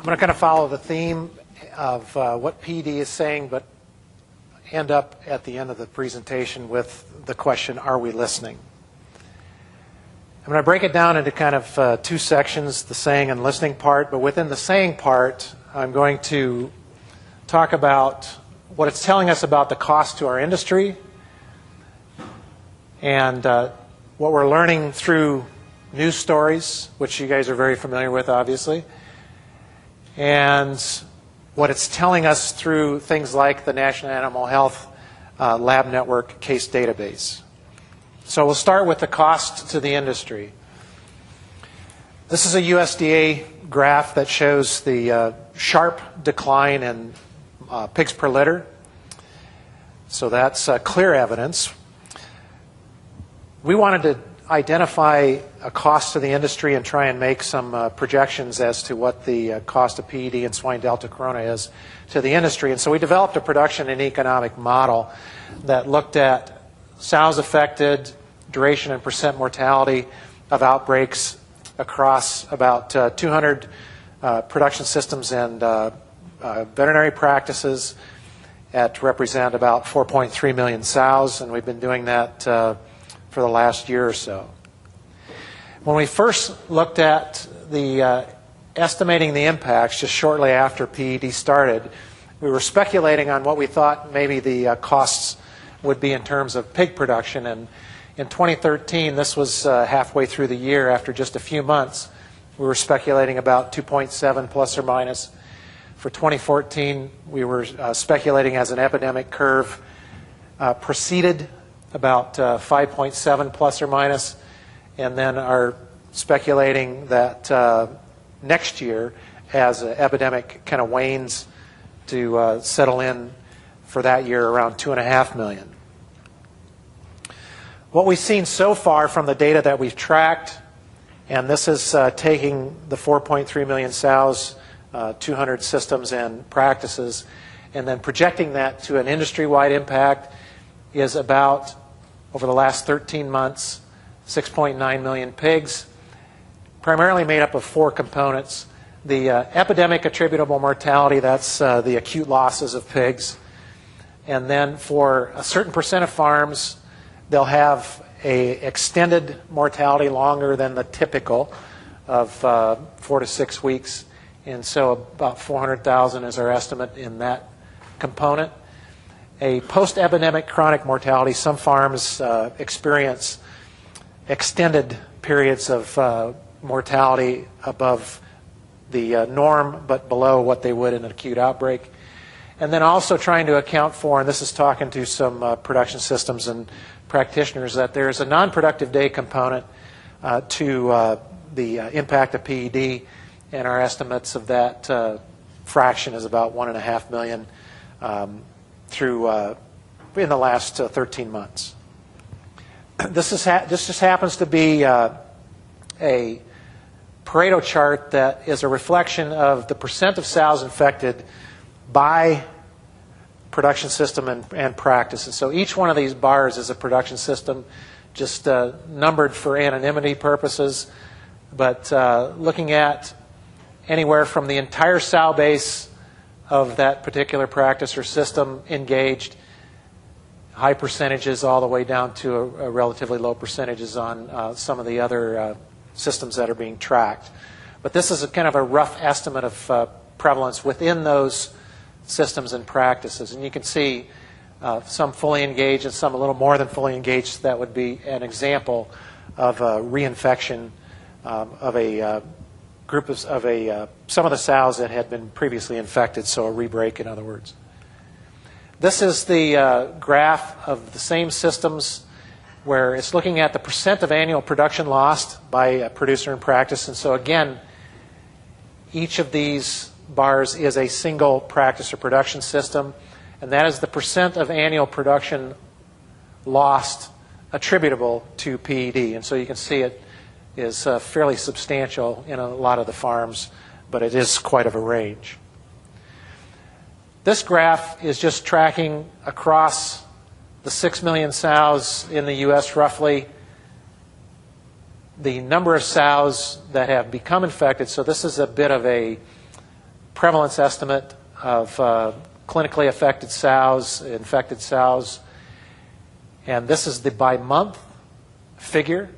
I'm going to kind of follow the theme of what PED is saying, but end up at the end of the presentation with the question, are we listening? I'm going to break it down into kind of two sections, the saying and listening part, but within the saying part, I'm going to talk about what it's telling us about the cost to our industry and what we're learning through news stories, which you guys are very familiar with, obviously, and what it's telling us through things like the National Animal Health Lab Network case database. So we'll start with the cost to the industry. This is a USDA graph that shows the sharp decline in pigs per litter. So that's clear evidence. We wanted to identify a cost to the industry and try and make some projections as to what the cost of PED and swine delta corona is to the industry. And so we developed a production and economic model that looked at sows affected, duration and percent mortality of outbreaks across about 200 production systems and veterinary practices that represent about 4.3 million sows, and we've been doing that for the last year or so. When we first looked at the estimating the impacts just shortly after PED started, we were speculating on what we thought maybe the costs would be in terms of pig production. And in 2013, this was halfway through the year, after just a few months, we were speculating about 2.7 plus or minus. For 2014, we were speculating as an epidemic curve proceeded about 5.7 plus or minus, and then are speculating that next year, as the epidemic kind of wanes, to settle in for that year around 2.5 million. What we've seen so far from the data that we've tracked, and this is taking the 4.3 million sows, 200 systems and practices, and then projecting that to an industry-wide impact, is about, over the last 13 months, 6.9 million pigs, primarily made up of four components. The epidemic attributable mortality, that's the acute losses of pigs. And then for a certain percent of farms, they'll have a extended mortality longer than the typical of 4 to 6 weeks. And so about 400,000 is our estimate in that component. A post-epidemic chronic mortality, some farms experience extended periods of mortality above the norm, but below what they would in an acute outbreak. And then also trying to account for, and this is talking to some production systems and practitioners, that there's a non-productive day component to the impact of PED, and our estimates of that fraction is about 1.5 million through in the last 13 months. This just happens to be a Pareto chart that is a reflection of the percent of sows infected by production system and practice. And so each one of these bars is a production system, just numbered for anonymity purposes, but looking at anywhere from the entire sow base of that particular practice or system engaged, high percentages all the way down to a relatively low percentages on some of the other systems that are being tracked. But this is a kind of a rough estimate of prevalence within those systems and practices. And you can see some fully engaged and some a little more than fully engaged. That would be an example of a reinfection of a group of some of the sows that had been previously infected, so a rebreak, in other words. This is the graph of the same systems where it's looking at the percent of annual production lost by a producer in practice. And so again, each of these bars is a single practice or production system, and that is the percent of annual production lost attributable to PED. And so you can see it is fairly substantial in a lot of the farms, but it is quite of a range. This graph is just tracking across the 6 million sows in the U.S. roughly, the number of sows that have become infected. So this is a bit of a prevalence estimate of clinically affected sows, infected sows. And this is the by month figure.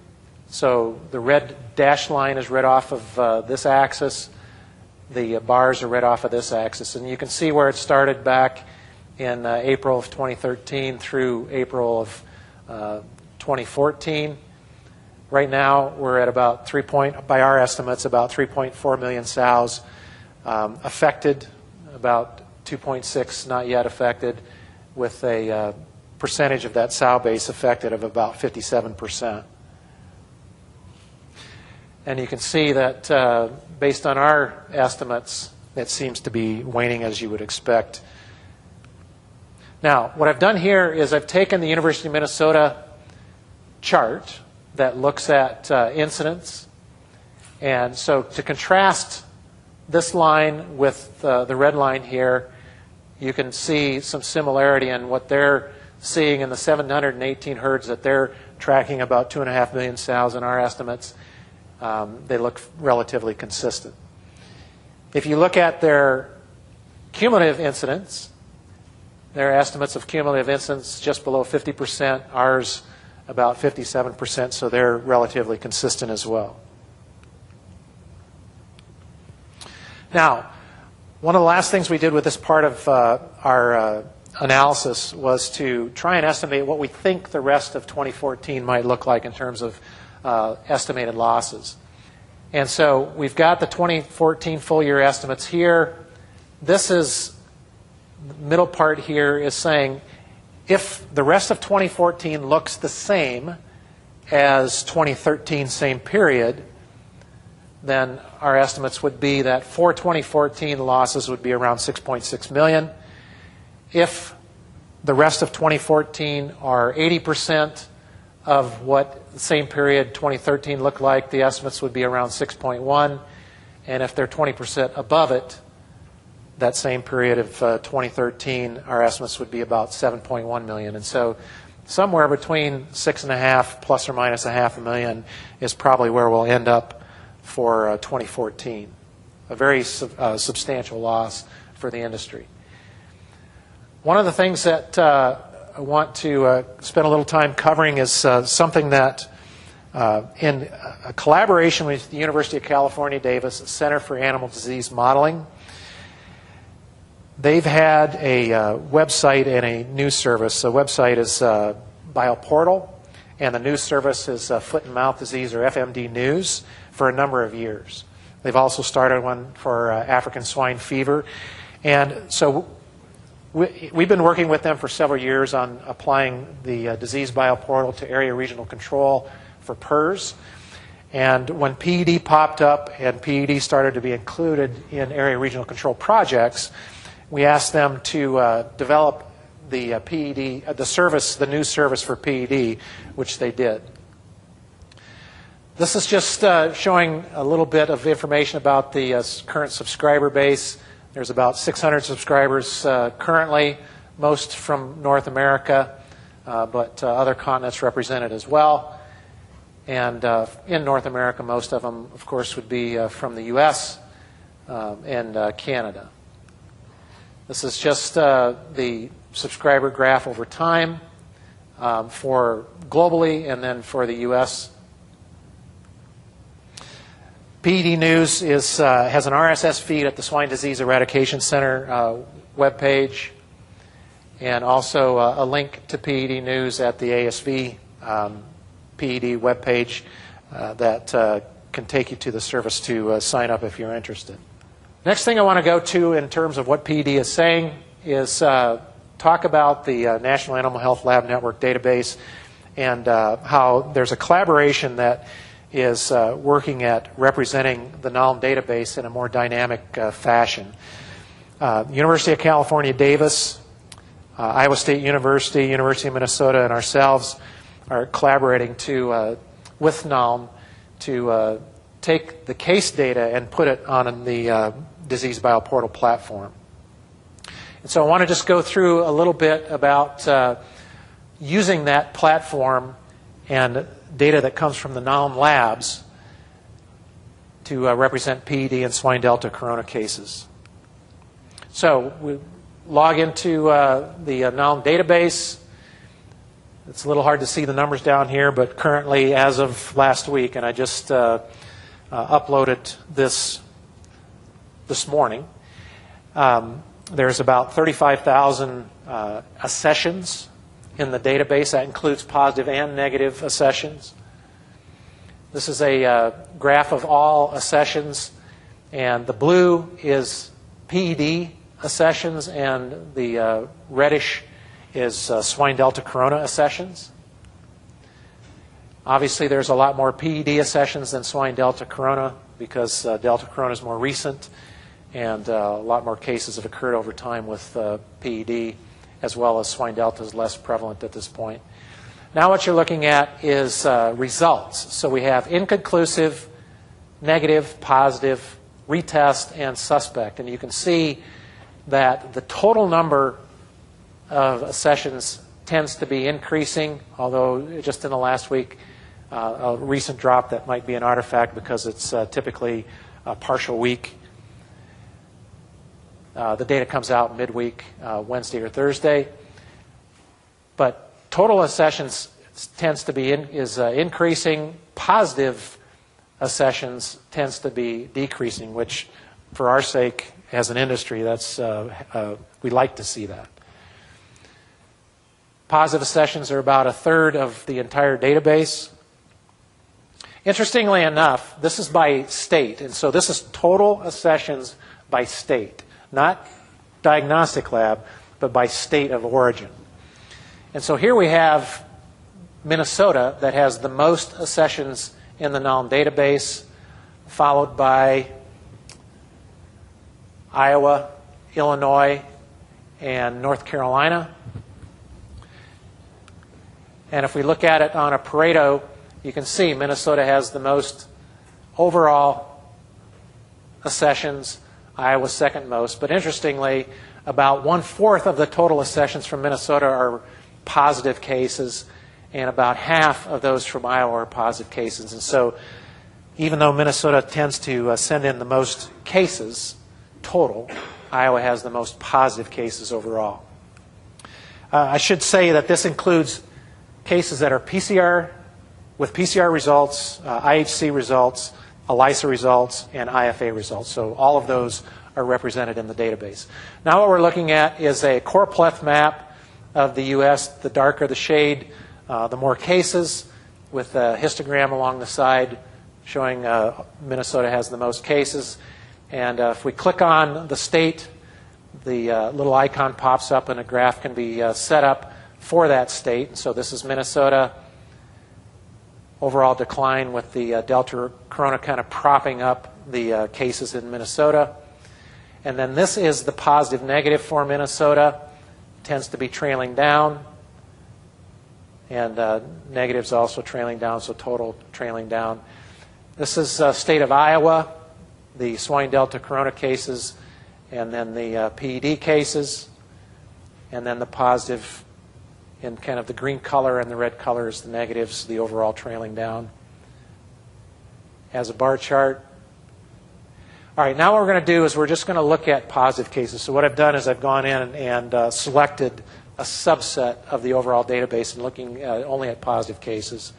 So the red dashed line is read off of this axis. The bars are read off of this axis. And you can see where it started back in April of 2013 through April of 2014. Right now, we're at about by our estimates, about 3.4 million sows affected, about 2.6 not yet affected, with a percentage of that sow base affected of about 57%. And you can see that based on our estimates, it seems to be waning as you would expect. Now, what I've done here is I've taken the University of Minnesota chart that looks at incidence. And so to contrast this line with the red line here, you can see some similarity in what they're seeing in the 718 herds that they're tracking, about 2.5 million sows in our estimates. They look relatively consistent. If you look at their cumulative incidence, their estimates of cumulative incidence just below 50%, ours about 57%, so they're relatively consistent as well. Now, one of the last things we did with this part of our analysis was to try and estimate what we think the rest of 2014 might look like in terms of estimated losses. And so we've got the 2014 full year estimates here. This is, the middle part here is saying if the rest of 2014 looks the same as 2013 same period, then our estimates would be that for 2014 losses would be around 6.6 million. If the rest of 2014 are 80% of what the same period 2013 looked like, the estimates would be around 6.1. And if they're 20% above it, that same period of 2013, our estimates would be about 7.1 million. And so somewhere between 6.5 plus or minus 0.5 million is probably where we'll end up for 2014. A very substantial loss for the industry. One of the things that I want to spend a little time covering is something that in a collaboration with the University of California, Davis Center for Animal Disease Modeling, they've had a website and a news service. The website is BioPortal, and the news service is Foot and Mouth Disease, or FMD News, for a number of years. They've also started one for African swine fever. And so we've been working with them for several years on applying the disease bioportal to area regional control for PRRS. And when PED popped up and PED started to be included in area regional control projects, we asked them to develop the PED, the news service for PED, which they did. This is just showing a little bit of information about the current subscriber base. There's about 600 subscribers currently, most from North America, but other continents represented as well. And in North America, most of them, of course, would be from the U.S. And Canada. This is just the subscriber graph over time for globally and then for the U.S. PED News has an RSS feed at the Swine Disease Eradication Center webpage, and also a link to PED News at the ASV PED webpage that can take you to the service to sign up if you're interested. Next thing I want to go to in terms of what PED is saying is talk about the National Animal Health Lab Network database and how there's a collaboration that is working at representing the NALM database in a more dynamic fashion. University of California, Davis, Iowa State University, University of Minnesota, and ourselves are collaborating with NALM to take the case data and put it on the Disease Bioportal platform. And so I want to just go through a little bit about using that platform and data that comes from the NALM labs to represent PED and swine delta corona cases. So we log into the NALM database. It's a little hard to see the numbers down here, but currently, as of last week, and I just uploaded this morning, there's about 35,000 accessions in the database. That includes positive and negative accessions. This is a graph of all accessions, and the blue is PED accessions, and the reddish is swine delta corona accessions. Obviously, there's a lot more PED accessions than swine delta corona because delta corona is more recent, and a lot more cases have occurred over time with PED, as well as swine delta is less prevalent at this point. Now what you're looking at is results. So we have inconclusive, negative, positive, retest, and suspect. And you can see that the total number of accessions tends to be increasing, although just in the last week, a recent drop that might be an artifact because it's typically a partial week. The data comes out midweek, Wednesday or Thursday. But total accessions tends to be increasing. Positive accessions tends to be decreasing, which, for our sake, as an industry, that's we like to see that. Positive accessions are about a third of the entire database. Interestingly enough, this is by state, and so this is total accessions by state, not diagnostic lab, but by state of origin. And so here we have Minnesota that has the most accessions in the NALM database, followed by Iowa, Illinois, and North Carolina. And if we look at it on a Pareto, you can see Minnesota has the most overall accessions, Iowa second most. But interestingly, about 1/4 of the total accessions from Minnesota are positive cases, and about half of those from Iowa are positive cases. And so even though Minnesota tends to send in the most cases total, Iowa has the most positive cases overall. I should say that this includes cases that are PCR, with PCR results, IHC results, ELISA results, and IFA results. So all of those are represented in the database. Now what we're looking at is a core pleth map of the U.S. The darker the shade, the more cases, with a histogram along the side showing Minnesota has the most cases. And if we click on the state, the little icon pops up and a graph can be set up for that state. So this is Minnesota. Overall decline with the delta corona kind of propping up the cases in Minnesota. And then this is the positive negative for Minnesota. Tends to be trailing down. And negatives also trailing down, so total trailing down. This is state of Iowa, the swine delta corona cases, and then the PED cases, and then the positive in kind of the green color, and the red color is the negatives, the overall trailing down. As a bar chart. All right, now what we're going to do is we're just going to look at positive cases. So what I've done is I've gone in and selected a subset of the overall database and looking only at positive cases.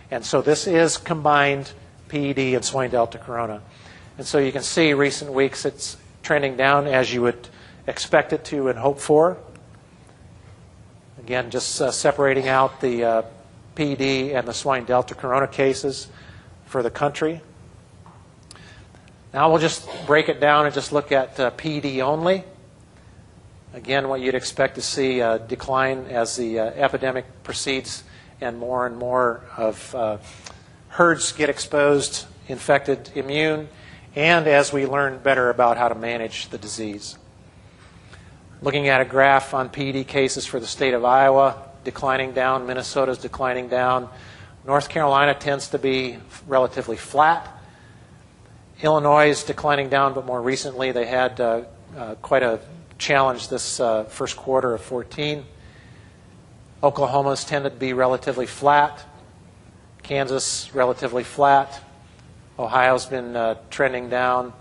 And so this is combined PED and swine delta corona. And so you can see recent weeks it's trending down as you would expect it to and hope for. Again, just separating out the PED and the swine delta corona cases for the country. Now we'll just break it down and just look at PED only. Again, what you'd expect to see a decline as the epidemic proceeds and more of herds get exposed, infected, immune, and as we learn better about how to manage the disease. Looking at a graph on PED cases for the state of Iowa, declining down. Minnesota's declining down. North Carolina tends to be relatively flat. Illinois is declining down, but more recently they had quite a challenge this first quarter of 14. Oklahoma's tended to be relatively flat. Kansas, relatively flat. Ohio's been trending down.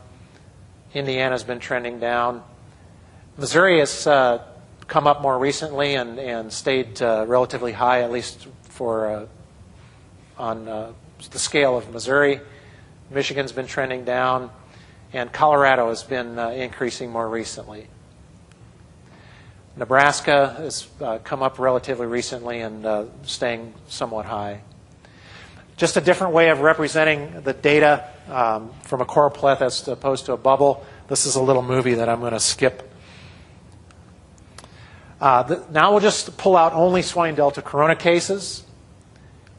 Indiana's been trending down. Missouri has come up more recently and stayed relatively high, at least for on the scale of Missouri. Michigan's been trending down, and Colorado has been increasing more recently. Nebraska has come up relatively recently and staying somewhat high. Just a different way of representing the data from a choropleth as opposed to a bubble. This is a little movie that I'm going to skip. Now we'll just pull out only swine delta corona cases.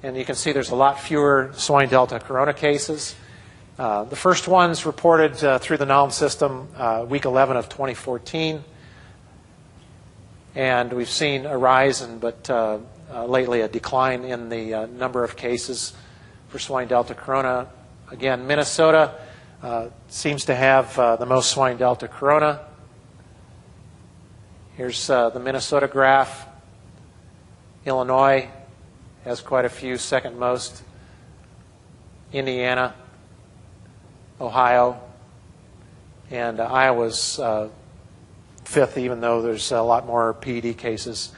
And you can see there's a lot fewer swine delta corona cases. The first ones reported through the NALM system week 11 of 2014. And we've seen a rise, but lately a decline in the number of cases for swine delta corona. Again, Minnesota seems to have the most swine delta corona. Here's the Minnesota graph. Illinois has quite a few, second most. Indiana, Ohio, and Iowa's fifth, even though there's a lot more PED cases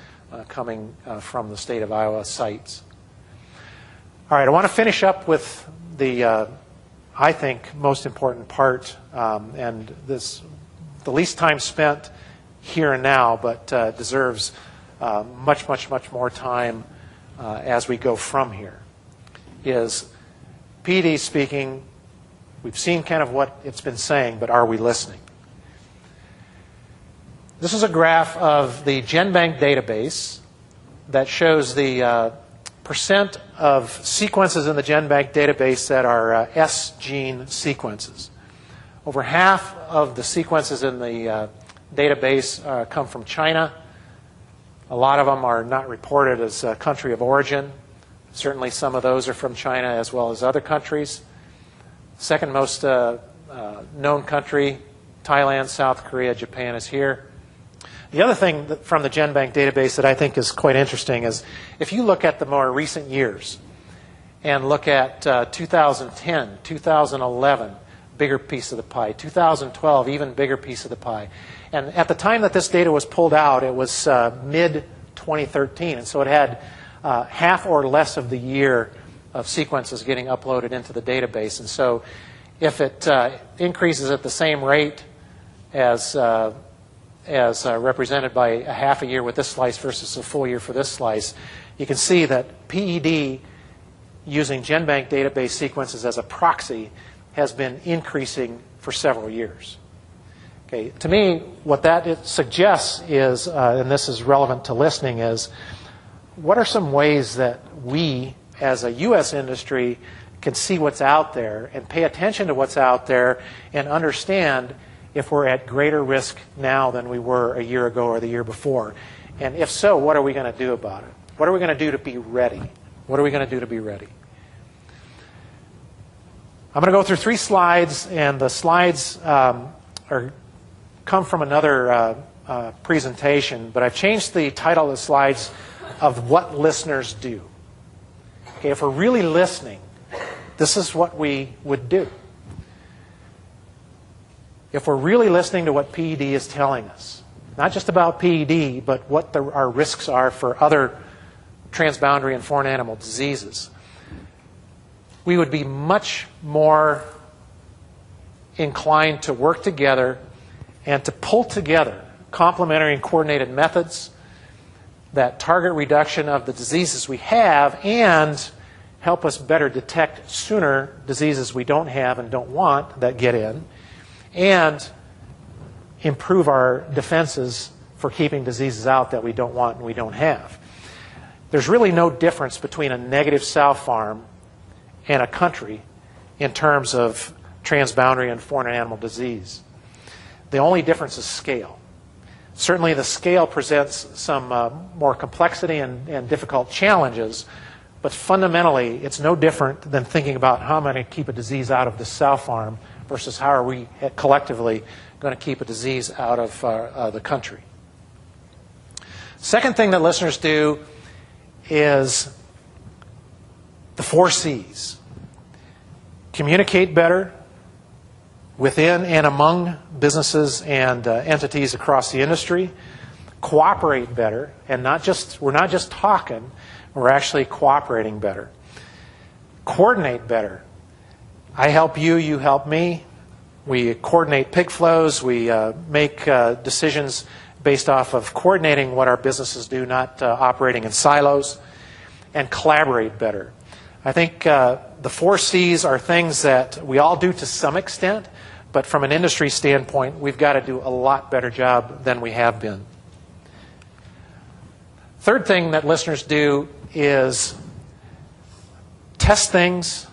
coming from the state of Iowa sites. All right, I want to finish up with the, I think, most important part, and this the least time spent here and now, but deserves much, much, much more time as we go from here, is PED speaking. We've seen kind of what it's been saying, but are we listening? This is a graph of the GenBank database that shows the percent of sequences in the GenBank database that are S gene sequences. Over half of the sequences in the database come from China. A lot of them are not reported as a country of origin. Certainly some of those are from China as well as other countries. Second most known country, Thailand, South Korea, Japan is here. The other thing from the GenBank database that I think is quite interesting is if you look at the more recent years and look at 2010, 2011, bigger piece of the pie, 2012, even bigger piece of the pie. And at the time that this data was pulled out, it was mid-2013, and so it had half or less of the year of sequences getting uploaded into the database. And so if it increases at the same rate as represented by a half a year with this slice versus a full year for this slice, you can see that PED using GenBank database sequences as a proxy has been increasing for several years. Okay, to me, what that suggests is, and this is relevant to listening, is what are some ways that we, as a U.S. industry, can see what's out there and pay attention to what's out there and understand if we're at greater risk now than we were a year ago or the year before. And if so, what are we going to do about it? What are we going to do to be ready? What are we going to do to be ready? I'm going to go through 3 slides, and the slides come from another presentation, but I've changed the title of the slides of what listeners do. Okay, if we're really listening, this is what we would do. If we're really listening to what PED is telling us, not just about PED, but what our risks are for other transboundary and foreign animal diseases, we would be much more inclined to work together and to pull together complementary and coordinated methods that target reduction of the diseases we have and help us better detect sooner diseases we don't have and don't want that get in, and improve our defenses for keeping diseases out that we don't want and we don't have. There's really no difference between a negative sow farm and a country in terms of transboundary and foreign animal disease. The only difference is scale. Certainly the scale presents some more complexity and difficult challenges, but fundamentally it's no different than thinking about how am I going to keep a disease out of the sow farm versus how are we collectively going to keep a disease out of the country. Second thing that listeners do is the 4 C's. Communicate better, within and among businesses and entities across the industry, cooperate better, and we're not just talking, we're actually cooperating better. Coordinate better. I help you, you help me. We coordinate pig flows. We make decisions based off of coordinating what our businesses do, not operating in silos. And collaborate better. I think the 4 C's are things that we all do to some extent, but from an industry standpoint, we've got to do a lot better job than we have been. Third thing that listeners do is test things,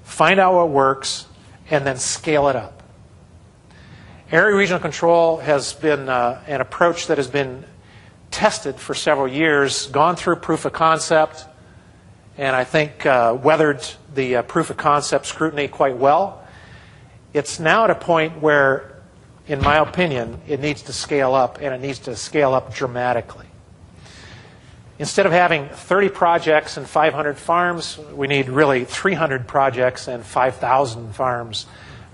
find out what works, and then scale it up. Area regional control has been an approach that has been tested for several years, gone through proof of concept, and I think weathered the proof of concept scrutiny quite well. It's now at a point where, in my opinion, it needs to scale up, and it needs to scale up dramatically. Instead of having 30 projects and 500 farms, we need really 300 projects and 5,000 farms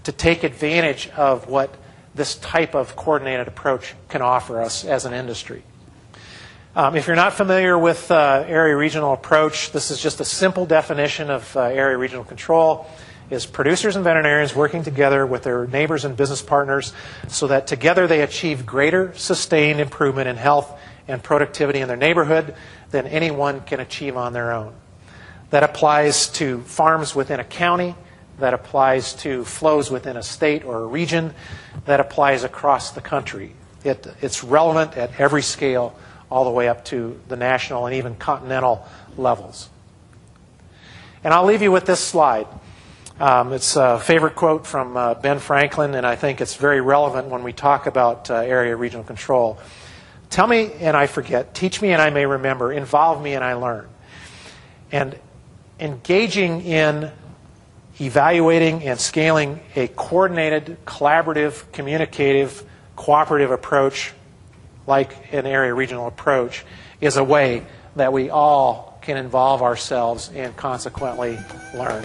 to take advantage of what this type of coordinated approach can offer us as an industry. If you're not familiar with area regional approach, this is just a simple definition of area regional control. Is producers and veterinarians working together with their neighbors and business partners so that together they achieve greater sustained improvement in health and productivity in their neighborhood than anyone can achieve on their own. That applies to farms within a county. That applies to flows within a state or a region. That applies across the country. It's relevant at every scale, all the way up to the national and even continental levels. And I'll leave you with this slide. It's a favorite quote from Ben Franklin, and I think it's very relevant when we talk about area regional control. Tell me and I forget, teach me and I may remember, involve me and I learn. And engaging in evaluating and scaling a coordinated, collaborative, communicative, cooperative approach like an area regional approach is a way that we all can involve ourselves and consequently learn.